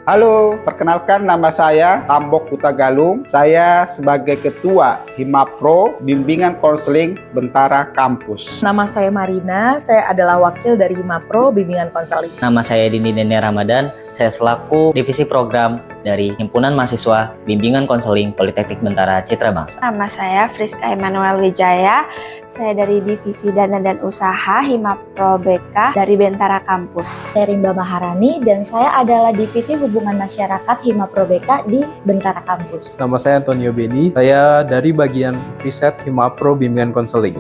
Halo, perkenalkan nama saya Tambok Hutagalung. Saya sebagai Ketua Himapro Bimbingan Konseling Bentara Kampus. Nama saya Marina, saya adalah wakil dari Himapro Bimbingan Konseling. Nama saya Dini Dene Ramadan, saya selaku Divisi Program dari Himpunan Mahasiswa Bimbingan Konseling Politeknik Bentara Citra Bangsa. Nama saya Friska Emmanuel Wijaya, saya dari Divisi Dana dan Usaha Himapro BK dari Bentara Kampus. Saya Rimba Maharani dan saya adalah Divisi Hubungan Masyarakat Himapro BK di Bentara Kampus. Nama saya Antonio Beni, saya dari bagian riset Himapro Bimbingan Konseling.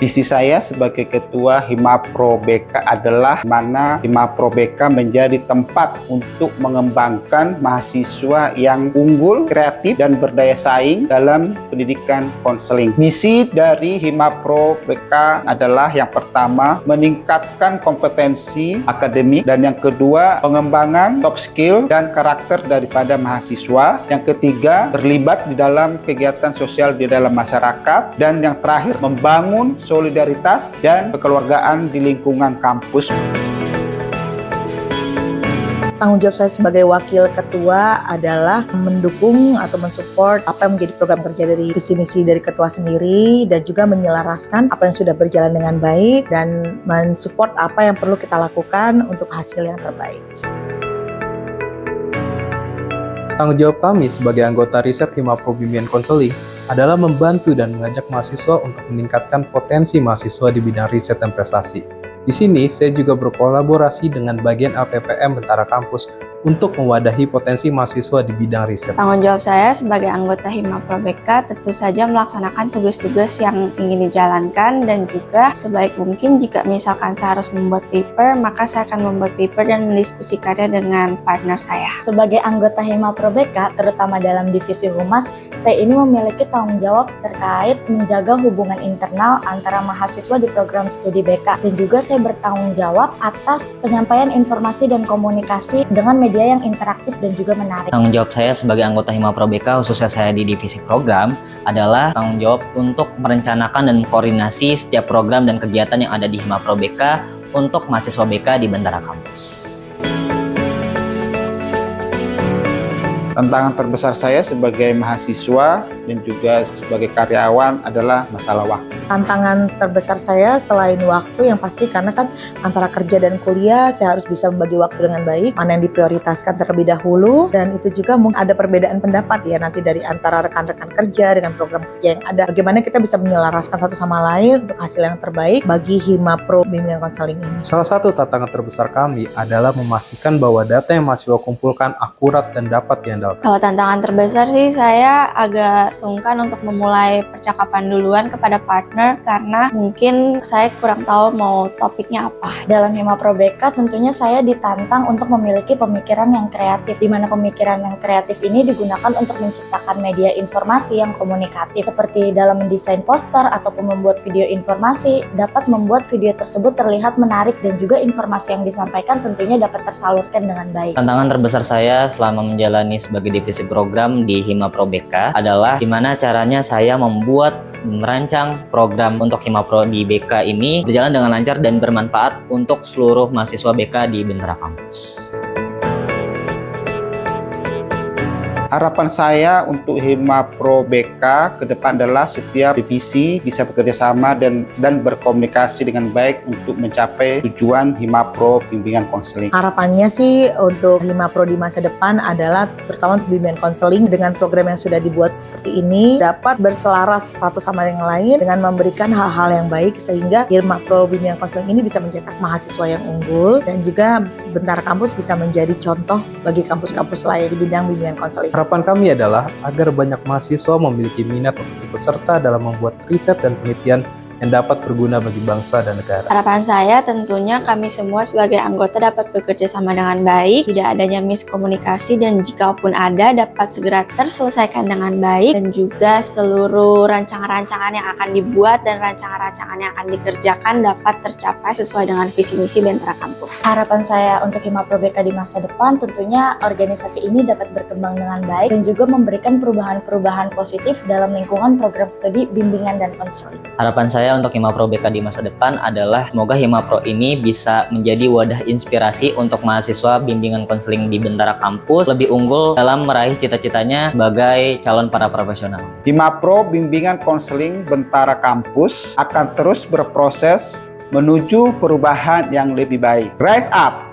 Visi saya sebagai Ketua Himapro BK adalah mana Himapro BK menjadi tempat untuk mengembangkan mahasiswa yang unggul, kreatif, dan berdaya saing dalam pendidikan konseling. Misi dari Himapro BK adalah yang pertama, meningkatkan kompetensi akademik, dan yang kedua, pengembangan top skill dan karakter daripada mahasiswa. Yang ketiga, terlibat di dalam kegiatan sosial di dalam masyarakat, dan yang terakhir, membangun solidaritas dan kekeluargaan di lingkungan kampus. Tanggung jawab saya sebagai wakil ketua adalah mendukung atau mensupport apa yang menjadi program kerja dari visi misi dari ketua sendiri, dan juga menyelaraskan apa yang sudah berjalan dengan baik dan mensupport apa yang perlu kita lakukan untuk hasil yang terbaik. Tanggung jawab kami sebagai anggota riset Himapro Bimbingan Konseling adalah membantu dan mengajak mahasiswa untuk meningkatkan potensi mahasiswa di bidang riset dan prestasi. Di sini, saya juga berkolaborasi dengan bagian LPPM Bentara Kampus untuk mewadahi potensi mahasiswa di bidang riset. Tanggung jawab saya sebagai anggota Himapro BK tentu saja melaksanakan tugas-tugas yang ingin dijalankan, dan juga sebaik mungkin jika misalkan saya harus membuat paper, maka saya akan membuat paper dan mendiskusikannya dengan partner saya. Sebagai anggota Himapro BK, terutama dalam divisi humas, saya ini memiliki tanggung jawab terkait menjaga hubungan internal antara mahasiswa di program studi BK, dan juga saya bertanggung jawab atas penyampaian informasi dan komunikasi dengan media yang interaktif dan juga menarik. Tanggung jawab saya sebagai anggota Himapro BK, khususnya saya di divisi program, adalah tanggung jawab untuk merencanakan dan koordinasi setiap program dan kegiatan yang ada di Himapro BK untuk mahasiswa BK di Bentara Kampus. Tantangan terbesar saya sebagai mahasiswa dan juga sebagai karyawan adalah masalah waktu. Tantangan terbesar saya selain waktu yang pasti, karena kan antara kerja dan kuliah saya harus bisa membagi waktu dengan baik, mana yang diprioritaskan terlebih dahulu, dan itu juga mungkin ada perbedaan pendapat ya nanti dari antara rekan-rekan kerja dengan program kerja yang ada. Bagaimana kita bisa menyelaraskan satu sama lain untuk hasil yang terbaik bagi Himapro Bimbingan Konseling ini. Salah satu tantangan terbesar kami adalah memastikan bahwa data yang mahasiswa kumpulkan akurat dan dapat diandalkan. Kalau tantangan terbesar sih, saya agak sungkan untuk memulai percakapan duluan kepada partner karena mungkin saya kurang tahu mau topiknya apa. Dalam Himapro BK tentunya saya ditantang untuk memiliki pemikiran yang kreatif, di mana pemikiran yang kreatif ini digunakan untuk menciptakan media informasi yang komunikatif, seperti dalam mendesain poster ataupun membuat video informasi, dapat membuat video tersebut terlihat menarik dan juga informasi yang disampaikan tentunya dapat tersalurkan dengan baik. Tantangan terbesar saya selama menjalani sebagai divisi program di Himapro BK adalah gimana caranya saya merancang program untuk Himapro di BK ini berjalan dengan lancar dan bermanfaat untuk seluruh mahasiswa BK di Bentara Kampus. Harapan saya untuk Himapro BK ke depan adalah setiap divisi bisa bekerja sama dan berkomunikasi dengan baik untuk mencapai tujuan Himapro Bimbingan Konseling. Harapannya sih untuk Himapro di masa depan adalah terutama untuk bimbingan konseling dengan program yang sudah dibuat seperti ini dapat berselaras satu sama yang lain dengan memberikan hal-hal yang baik, sehingga Himapro Bimbingan Konseling ini bisa mencetak mahasiswa yang unggul, dan juga Bentara Kampus bisa menjadi contoh bagi kampus-kampus lain di bidang bimbingan konseling. Harapan kami adalah agar banyak mahasiswa memiliki minat untuk ikut serta dalam membuat riset dan penelitian yang dapat berguna bagi bangsa dan negara. Harapan saya tentunya kami semua sebagai anggota dapat bekerja sama dengan baik, tidak adanya miskomunikasi, dan jikapun ada dapat segera terselesaikan dengan baik, dan juga seluruh rancangan-rancangan yang akan dibuat dan rancangan-rancangan yang akan dikerjakan dapat tercapai sesuai dengan visi misi Bentara Kampus. Harapan saya untuk Himapro BK di masa depan tentunya organisasi ini dapat berkembang dengan baik dan juga memberikan perubahan-perubahan positif dalam lingkungan program studi bimbingan dan konseling. Harapan saya saya untuk Himapro BK di masa depan adalah semoga Himapro ini bisa menjadi wadah inspirasi untuk mahasiswa bimbingan konseling di Bentara Kampus lebih unggul dalam meraih cita-citanya sebagai calon para profesional. Himapro Bimbingan Konseling Bentara Kampus akan terus berproses menuju perubahan yang lebih baik. Rise up!